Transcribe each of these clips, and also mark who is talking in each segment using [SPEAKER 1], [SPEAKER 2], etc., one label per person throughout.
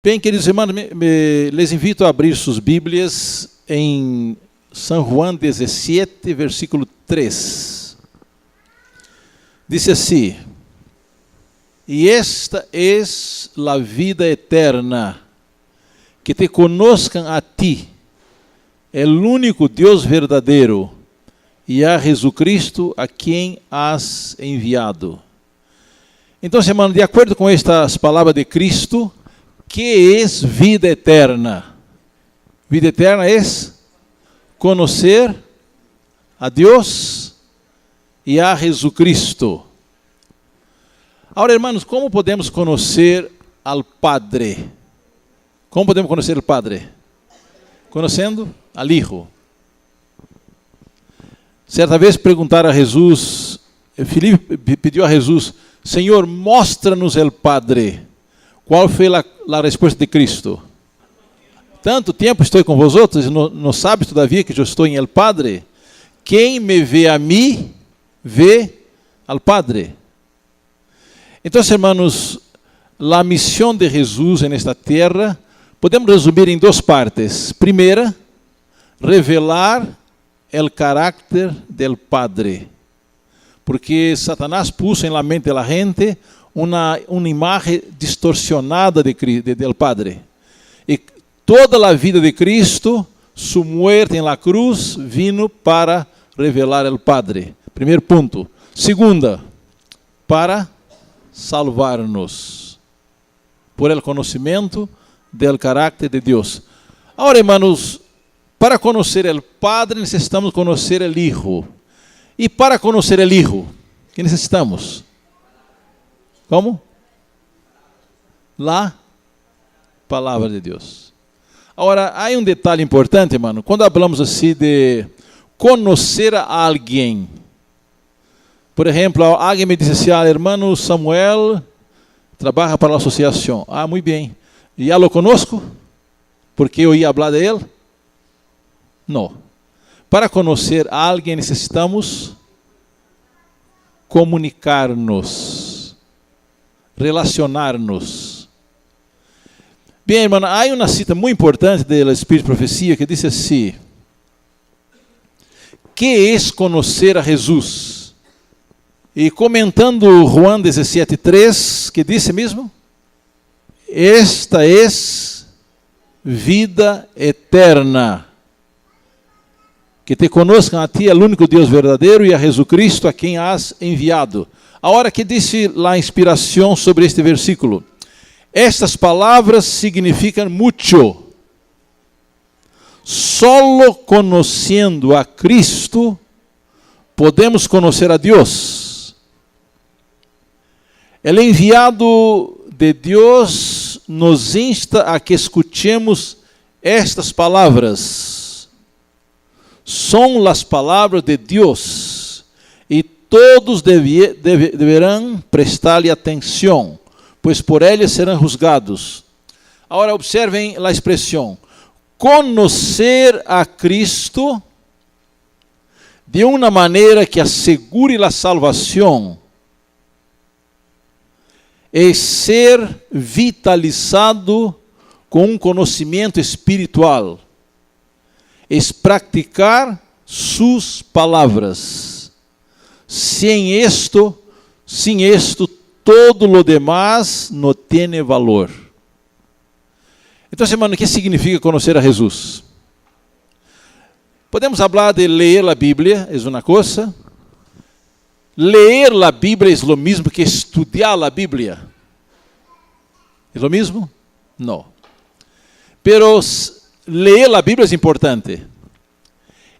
[SPEAKER 1] Bem, queridos irmãos, les invito a abrir suas Bíblias em São Juan 17, versículo 3. Diz assim: E esta es la vida eterna, que te conozcan a ti, el único Deus verdadeiro, e a Jesucristo a quem has enviado. Então, irmãos, de acordo com estas palavras de Cristo, que é vida eterna? Vida eterna é conhecer a Deus e a Jesucristo. Agora, irmãos, como podemos conhecer ao Padre? Como podemos conhecer o Padre? Conhecendo al Hijo. Certa vez perguntaram a Jesus, Filipe pediu a Jesus: Senhor, mostra-nos o Padre. Qual foi a resposta de Cristo? Tanto tempo estou com vosotros e não sabes todavia que eu estou em el Padre? Quem me vê a mim, vê al Padre. Então, irmãos, a missão de Jesus nesta terra podemos resumir em duas partes. Primeira, revelar o caráter del Padre. Porque Satanás puso en la mente de la gente uma imagem distorsionada del Padre. E toda a vida de Cristo, sua muerte en la cruz, vino para revelar el Padre. Primeiro ponto. Segunda, para salvar-nos por el conhecimento del caráter de Deus. Agora, irmãos, para conhecer el Padre, necessitamos conhecer el Hijo. E para conhecer el Hijo, que necessitamos? Como? La palavra de Deus. Agora, há um detalhe importante, irmão. Quando falamos assim de conhecer a alguém, por exemplo, alguém me diz assim: irmão Samuel trabalha para a associação. Muito bem. Já lo conosco? Porque eu ia falar de ele? Não. Para conhecer a alguém necessitamos comunicar-nos, relacionar-nos. Bem, irmão, há uma cita muito importante do Espírito de Profecia que diz assim: que é conhecer a Jesus? E comentando Juan 17:3, que disse mesmo: esta é vida eterna, que te conozcam a ti, o único Deus verdadeiro, e a Jesucristo a quem has enviado. A hora que disse a inspiração sobre este versículo, estas palavras significam muito. Solo conhecendo a Cristo podemos conhecer a Deus. O enviado de Deus nos insta a que escutemos estas palavras. São as palavras de Deus e todos deverão prestar-lhe atenção, pois por eles serão julgados. Agora observem a expressão: conhecer a Cristo de uma maneira que assegure a salvação é ser vitalizado com um conhecimento espiritual. Es practicar sus palavras. Sem esto, todo lo demás no tiene valor. Então, irmão, o que significa conhecer a Jesus? Podemos falar de ler a Bíblia, é uma coisa. Ler a Bíblia é o mesmo que estudar a Bíblia. É o mesmo? Não. Pero ler a Bíblia é importante.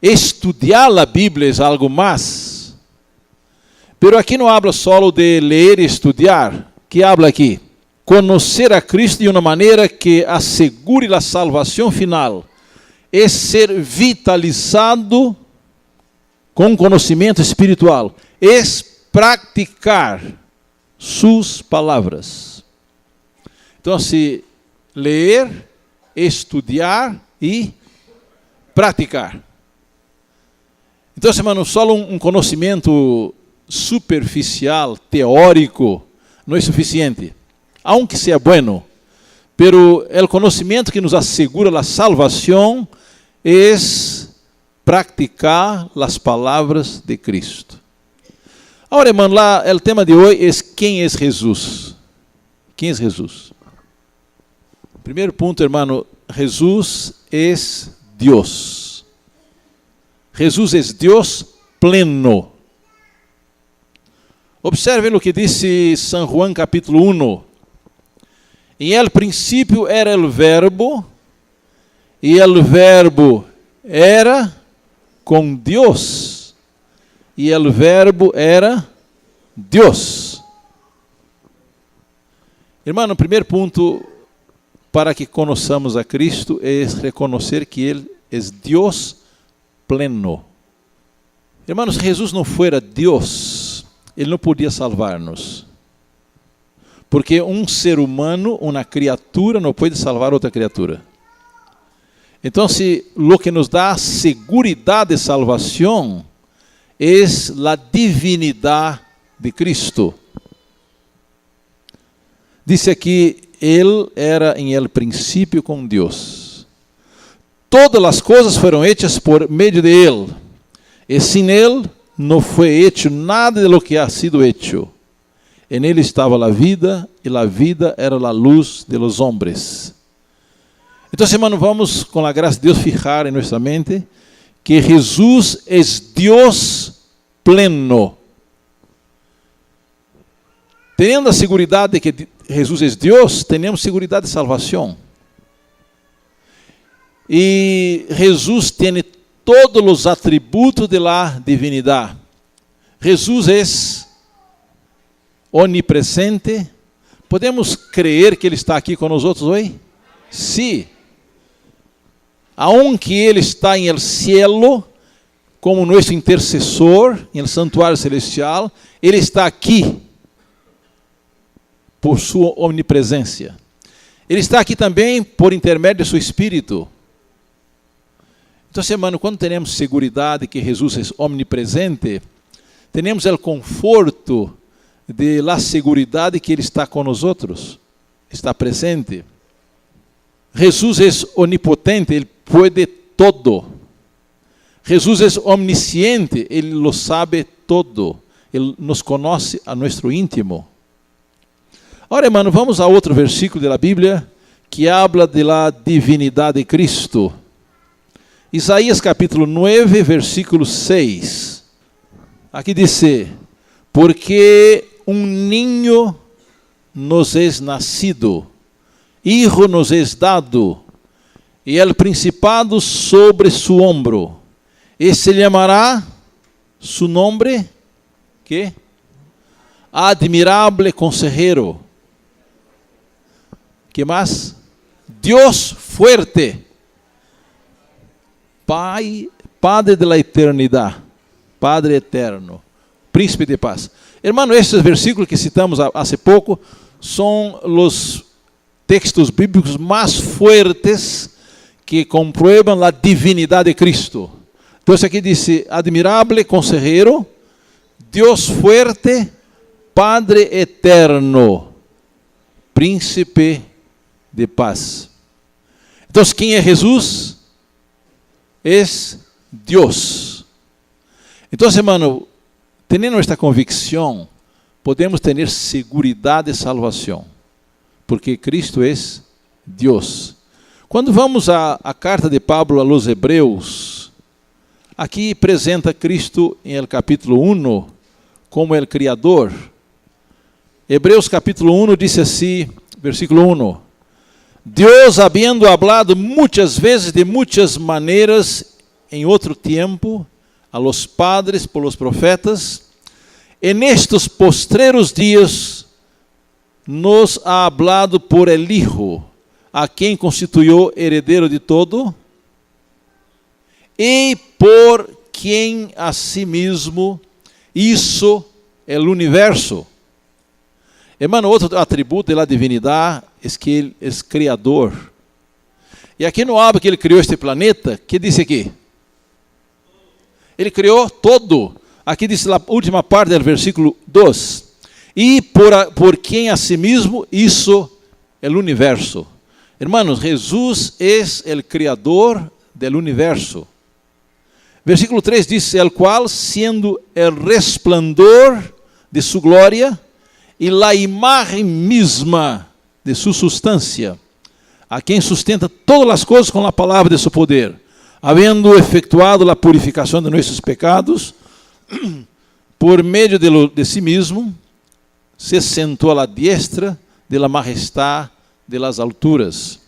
[SPEAKER 1] Estudar a Bíblia é algo mais. Pero aqui não habla só de ler e estudar. Que habla aqui? Conhecer a Cristo de uma maneira que assegure a salvação final. É ser vitalizado com conhecimento espiritual. É praticar suas palavras. Então, se ler, estudar e praticar. Então, irmão, só um conhecimento superficial, teórico, não é suficiente. Aunque seja bueno, pero el conocimiento que nos asegura la salvación es practicar las palabras de Cristo. Ahora, hermano, el tema de hoy es ¿quién es Jesús? ¿Quién es Jesús? Primer punto, hermano, Jesús es Dios. Jesús es Dios pleno. Observe lo que dice San Juan capítulo 1. Em el princípio era el verbo, e el verbo era com Deus, e el verbo era Deus. Irmão, o primeiro ponto para que conheçamos a Cristo é reconhecer que Ele é Deus pleno. Irmãos, se Jesus não fosse Deus, Ele não podia salvar-nos. Porque um ser humano, uma criatura, não pode salvar outra criatura. Então, o que nos dá segurança de salvação é a divinidade de Cristo. Diz aqui, Ele era em el princípio com Deus. Todas as coisas foram hechas por meio de Ele. E sem Ele não foi hecho nada de lo que ha sido hecho. En Ele estava a vida, e a vida era a luz de los hombres. Então, hermano, vamos, com a graça de Deus, fijar em nossa mente que Jesus é Deus pleno. Tendo a segurança de que Jesus é Deus, temos segurança de salvação. E Jesus tem todos os atributos de la divinidade. Jesus é onipresente. Podemos crer que Ele está aqui com nós hoje? Sim. Aunque Ele está em el cielo, como nosso intercessor, em el santuário celestial, Ele está aqui por sua onipresença. Ele está aqui também por intermédio de seu Espírito. Então, hermano, quando temos segurança de que Jesus é omnipresente, temos o conforto de la seguridad que Ele está com nós outros, está presente. Jesus é onipotente, Ele pode todo. Jesus é omnisciente, Ele lo sabe todo. Ele nos conhece a nosso íntimo. Agora, hermano, vamos a outro versículo da Bíblia que habla de la divinidade de Cristo. Isaías capítulo 9, versículo 6. Aqui diz: porque niño nos es nacido, hijo nos es dado, y el principado sobre su hombro, y se llamará su nombre, ¿qué? Admirable consejero. ¿Qué más? Dios fuerte, Padre de la eternidad, Padre eterno, Príncipe de paz. Hermano, esses versículos que citamos há pouco são os textos bíblicos mais fortes que comprueban a divinidade de Cristo. Então, aqui diz: admirable consejero, Deus fuerte, Padre eterno, Príncipe de paz. Então, quem é Jesus? É Deus. Então, hermano, tendo esta convicção, podemos ter segurança de salvação, porque Cristo é Deus. Quando vamos à carta de Pablo a los Hebreus, aqui apresenta Cristo em el capítulo 1 como el Criador. Hebreus capítulo 1 diz assim, versículo 1: Deus, habiendo hablado muitas vezes de muitas maneiras em outro tempo a los padres por los profetas, en estos postreros días nos ha hablado por el Hijo, a quem constituiu herdeiro de todo, e por quem a si mesmo hizo el universo. Hermano, outro atributo da divindade é que Ele é criador. E aqui não habla que Ele criou este planeta, que diz aqui? Ele criou todo. Aqui diz a última parte do versículo 2. E por quem a si mesmo hizo el universo. Hermanos, Jesús es el creador del universo. Versículo 3 dice, el cual siendo el resplandor de su gloria y la imagen misma de su sustancia, a quien sustenta todas las cosas con la palabra de su poder, habiendo efectuado la purificación de nuestros pecados, por medio de sí mismo, se sentó a la diestra de la majestad de las alturas.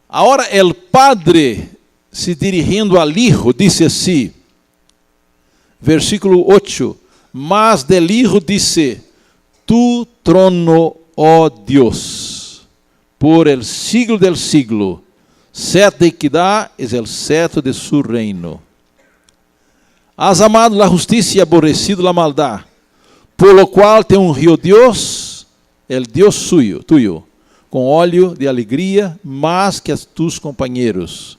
[SPEAKER 1] Ahora el Padre, se dirigindo al Hijo, dice así, versículo 8, mas del Hijo dice, tu trono, oh Dios, por el siglo del siglo, cetro de equidad es el cetro de su reino. Has amado la justicia y aborrecido la maldad, por lo cual te ungió Dios, el Dios tuyo, con óleo de alegría más que a tus compañeros.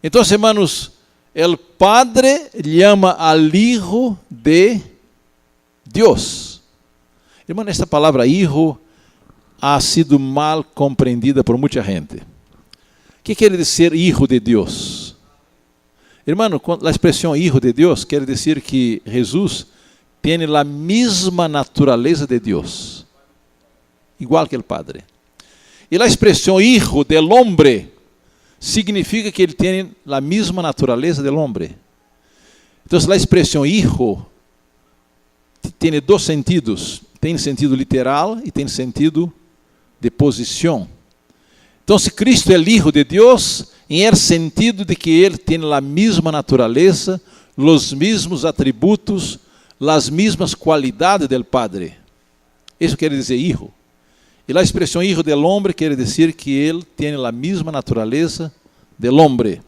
[SPEAKER 1] Entonces, hermanos, el Padre llama al Hijo de Dios. Hermano, esta palavra hijo ha sido mal compreendida por muita gente. O que quer dizer hijo de Deus? Hermano, a expressão hijo de Deus quer dizer que Jesus tem a mesma natureza de Deus, igual que o Padre. E a expressão hijo del hombre significa que ele tem a mesma natureza del hombre. Então, a expressão hijo tem dois sentidos. Tem sentido literal e tem sentido de posição. Então, se Cristo é o Hijo de Deus, em el sentido de que ele tem a mesma natureza, os mesmos atributos, as mesmas qualidades do Padre. Isso quer dizer Hijo. E a expressão Hijo del hombre quer dizer que ele tem a mesma natureza del hombre.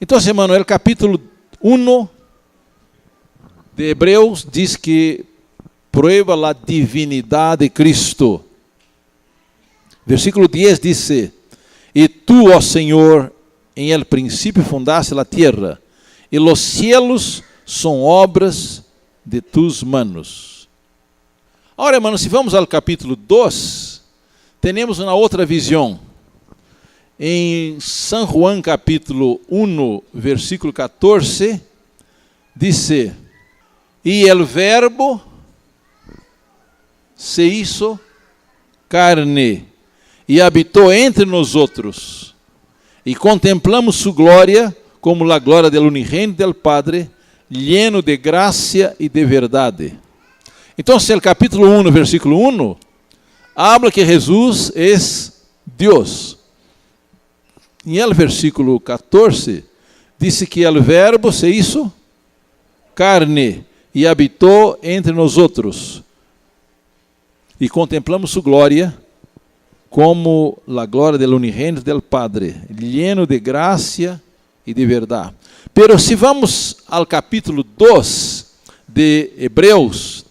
[SPEAKER 1] Então, hermano, o capítulo 1 de Hebreus diz que prueba a divinidade de Cristo. Versículo 10 diz: E tu, ó Senhor, em el princípio fundaste a terra, e los cielos são obras de tus manos. Agora, hermanos, se vamos ao capítulo 2, temos uma outra visão. Em São João capítulo 1, versículo 14, diz: E el verbo se hizo carne e habitou entre nós outros, e contemplamos sua glória como a glória do unigênito del Padre, lleno de graça e de verdade. Então, o capítulo 1, versículo 1, habla que Jesus é Deus. E el versículo 14, diz que o verbo se hizo carne e habitou entre nós outros, e contemplamos sua glória como a glória do unigênito del Padre, lleno de graça e de verdade. Pero se vamos ao capítulo 2 de Hebreus,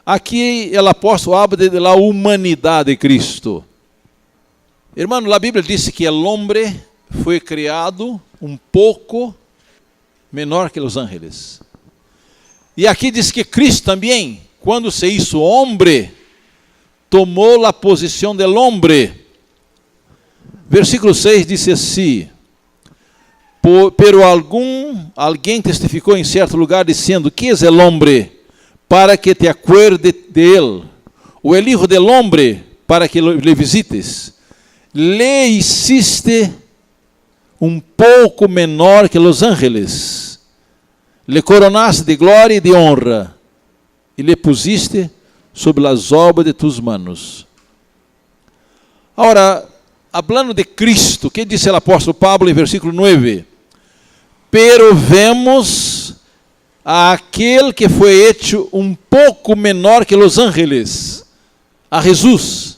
[SPEAKER 1] aqui o apóstolo habla de la humanidade de Cristo. Hermano, a Bíblia diz que o homem foi criado um pouco menor que os ángeles. E aqui diz que Cristo também, quando se hizo homem, tomou a posição del homem. Versículo 6 diz assim: Pero alguém testificou em certo lugar, dizendo: Que é o homem, para que te acuerde de él? O el hijo del hombre, para que le visites? Le hiciste um pouco menor que os ángeles, le coronaste de glória e de honra, e le pusiste sobre as obras de tus manos. Agora, hablando de Cristo, que diz o apóstolo Pablo em versículo 9? Pero vemos a aquele que foi hecho um pouco menor que os ángeles, a Jesus,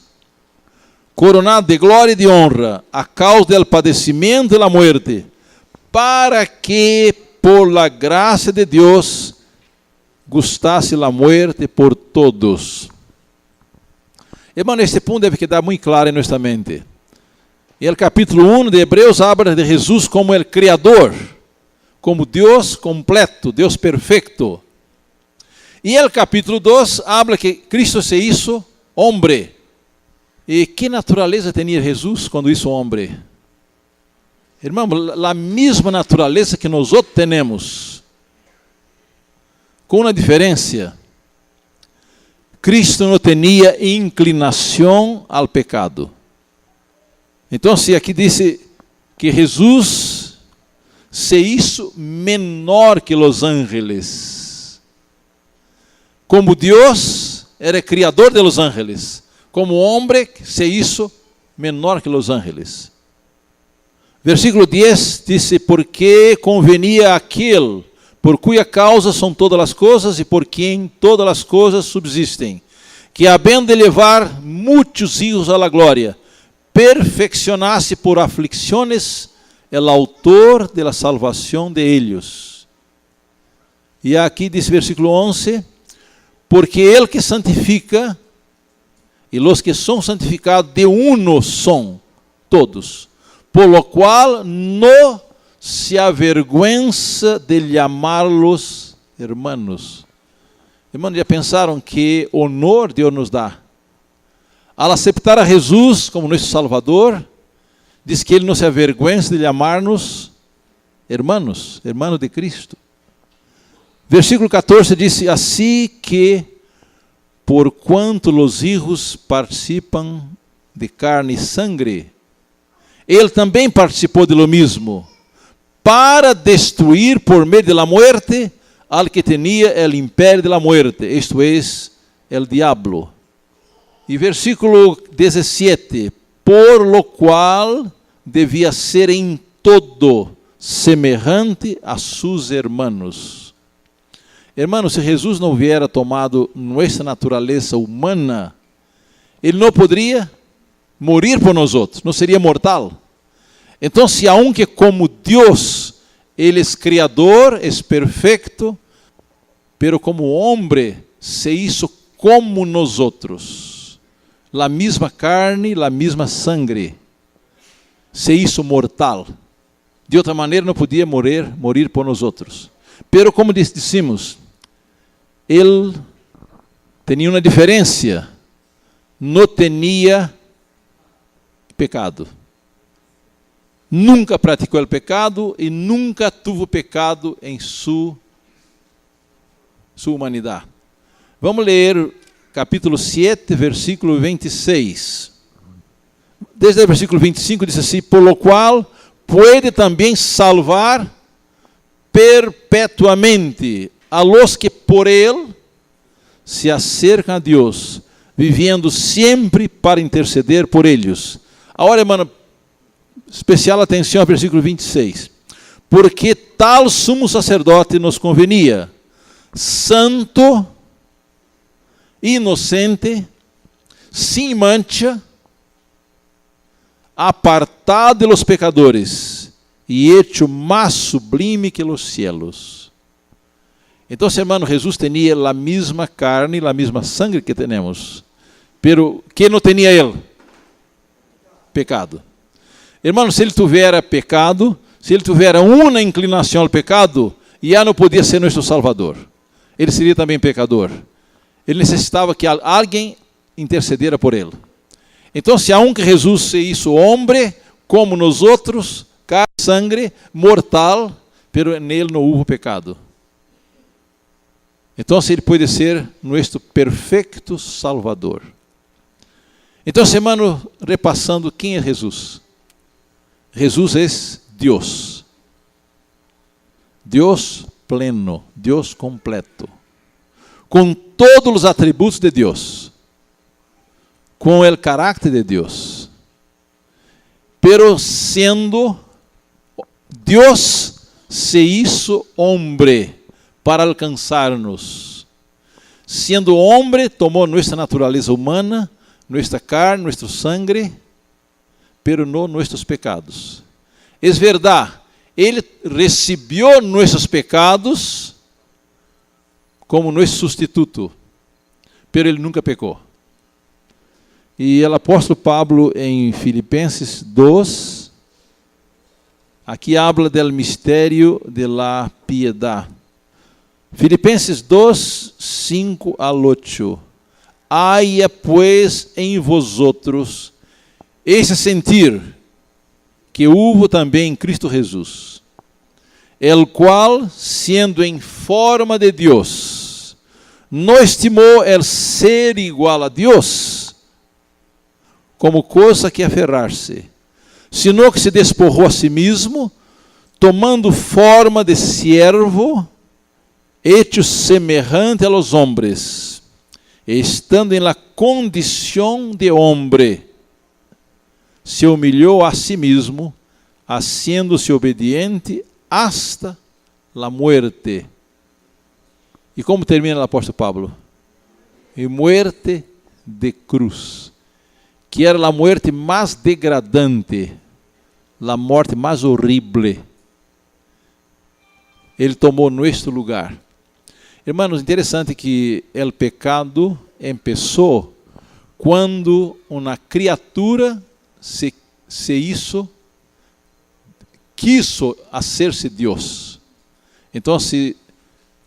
[SPEAKER 1] coronado de glória e de honra, a causa del padecimento e da muerte, para que por la graça de Deus gustasse la muerte por todos. Hermano, este ponto deve quedar muito claro em nossa mente. E o capítulo 1 de Hebreus habla de Jesus como el Criador, como Deus completo, Deus perfeito. E o capítulo 2 habla que Cristo se hizo hombre. E que natureza tinha Jesus quando hizo homem? Irmão, a mesma natureza que nós outros temos, com uma diferença. Cristo não tinha inclinação ao pecado. Então, se aqui diz que Jesus se hizo menor que os ángeles. Como Deus era criador de los ángeles, como homem se hizo menor que os ángeles. Versículo 10 diz: porque convenia aquele por cuya causa são todas as coisas e por quem todas as coisas subsistem, que havendo de levar muitos hijos a la glória, perfeccionasse por aflicciones el autor de la salvación de ellos. E aqui diz versículo 11: porque el que santifica, e los que são santificados de uno são todos, por lo cual no se avergüenza de llamarlos hermanos. Irmãos, já pensaram que honor Deus nos dá? Al aceitar a Jesus como nosso Salvador, diz que Ele não se avergüenza de llamarnos hermanos, hermanos de Cristo. Versículo 14 diz: assim que, por quanto os hijos participam de carne e sangue, Ele também participou de lo mismo, para destruir por meio de la muerte al que tenía el imperio de la muerte, esto es, el diablo. E versículo 17: por lo qual devia ser em todo semejante a sus hermanos. Hermanos, se Jesus não hubiera tomado nossa natureza humana, Ele não poderia morir por nós outros, não seria mortal. Então, se aunque como Deus, Ele é criador, é perfeito, pero como homem se hizo como nós outros, la mesma carne, la mesma sangre, se hizo mortal. De outra maneira, não podia morir por nós outros. Pero como dissemos, Ele tinha uma diferença, não tinha pecado. Nunca praticou o pecado e nunca tuvo pecado em sua humanidade. Vamos ler capítulo 7, versículo 26. Desde o versículo 25 diz assim: por lo qual pode também salvar perpetuamente a los que por Ele se acercam a Deus, vivendo sempre para interceder por eles. Agora, irmão, especial atenção ao versículo 26. Porque tal sumo sacerdote nos convenia, santo, inocente, sem mancha, apartado de los pecadores e hecho mais sublime que los cielos. Então, hermano, Jesus tinha a mesma carne, a mesma sangue que temos, pero que não tinha ele? Pecado. Irmão, se ele tivesse pecado, se ele tivesse uma inclinação ao pecado, já não podia ser nosso Salvador. Ele seria também pecador. Ele necessitava que alguém intercedera por ele. Então, se aunque Jesus se hizo homem, como nós outros, carne, sangue, mortal, pero nele não houve pecado. Então, ele pode ser nosso perfeito Salvador. Então, hermano, repassando, quem é Jesus? Jesus é Deus. Deus pleno, Deus completo, com todos os atributos de Deus, com o caráter de Deus, pero sendo Deus se hizo homem para alcançar-nos. Sendo homem, tomou nossa natureza humana, nossa carne, nosso sangue, pero não nossos pecados. É verdade, Ele recebeu nossos pecados como nosso substituto, pero Ele nunca pecou. E o apóstolo Pablo, em Filipenses 2, aqui habla del mistério de la piedade. Filipenses 2, 5 al 8. Haya pues em vosotros esse sentir que houve também em Cristo Jesus, el qual, sendo em forma de Deus, não estimou el ser igual a Deus como coisa que aferrar-se, sino que se despojou a si mesmo, tomando forma de siervo, hecho semejante a los hombres, estando em la condição de hombre, se humilhou a si mesmo, haciendo-se obediente hasta la muerte. E como termina o apóstolo Pablo? E muerte de cruz, que era a muerte mais degradante, a morte mais horrible. Ele tomou nosso lugar. Irmãos, interessante que o pecado começou quando uma criatura quiso hacer-se Deus. Então, se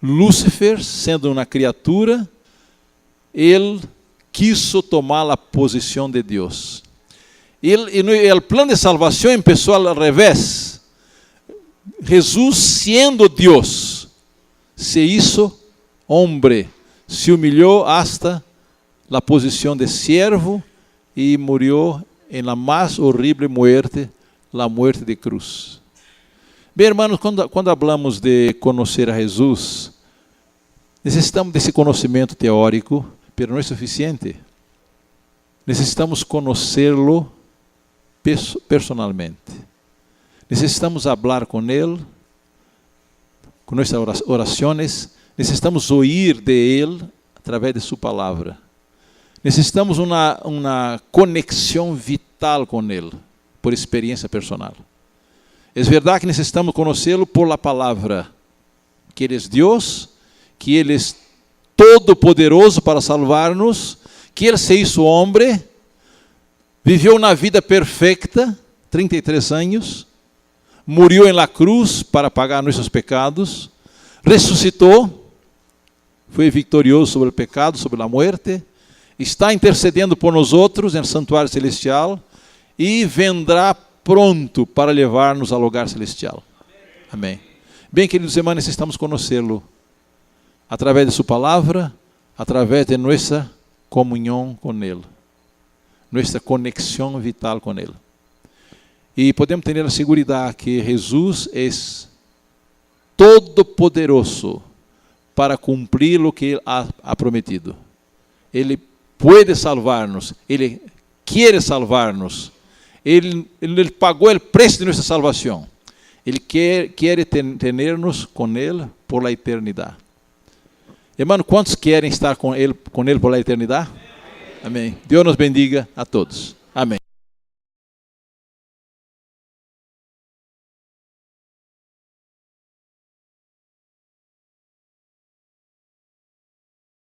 [SPEAKER 1] Lúcifer, sendo uma criatura, ele quiso tomar a posição de Deus. E o plano de salvação começou ao revés. Jesus, sendo Deus, se hizo hombre, se humilhou hasta la posição de siervo e morreu em la mais horrible muerte, la muerte de cruz. Bem, irmãos, quando hablamos de conhecer a Jesus, necessitamos desse conhecimento teórico, mas não é suficiente. Necessitamos conhecê-lo personalmente. Necessitamos falar com Ele, com nossas orações. Necessitamos ouvir de Ele através de Sua palavra. Necessitamos uma conexão vital com Ele, por experiência personal. É verdade que necessitamos conhecê-lo por la palavra, que Ele é Deus, que Ele é todo-poderoso para salvar-nos, que Ele se hizo homem, viveu uma vida perfeita, 33 anos, morreu em la cruz para pagar nossos pecados, ressuscitou, foi vitorioso sobre o pecado, sobre a morte, está intercedendo por nós outros no santuário celestial e vendrá pronto para levar-nos ao lugar celestial. Amém. Bem, queridos irmãos, necessitamos conhecê-lo através de sua palavra, através de nossa comunhão com Ele, nossa conexão vital com Ele. E podemos ter a segurança que Jesus é todo-poderoso para cumprir o que Ele ha prometido. Ele pode salvar-nos, Ele quer salvar-nos, Ele pagou o preço de nossa salvação. Ele quer ter-nos com Ele por la eternidade. Irmão, quantos querem estar com Ele por la eternidade? Amém. Deus nos bendiga a todos.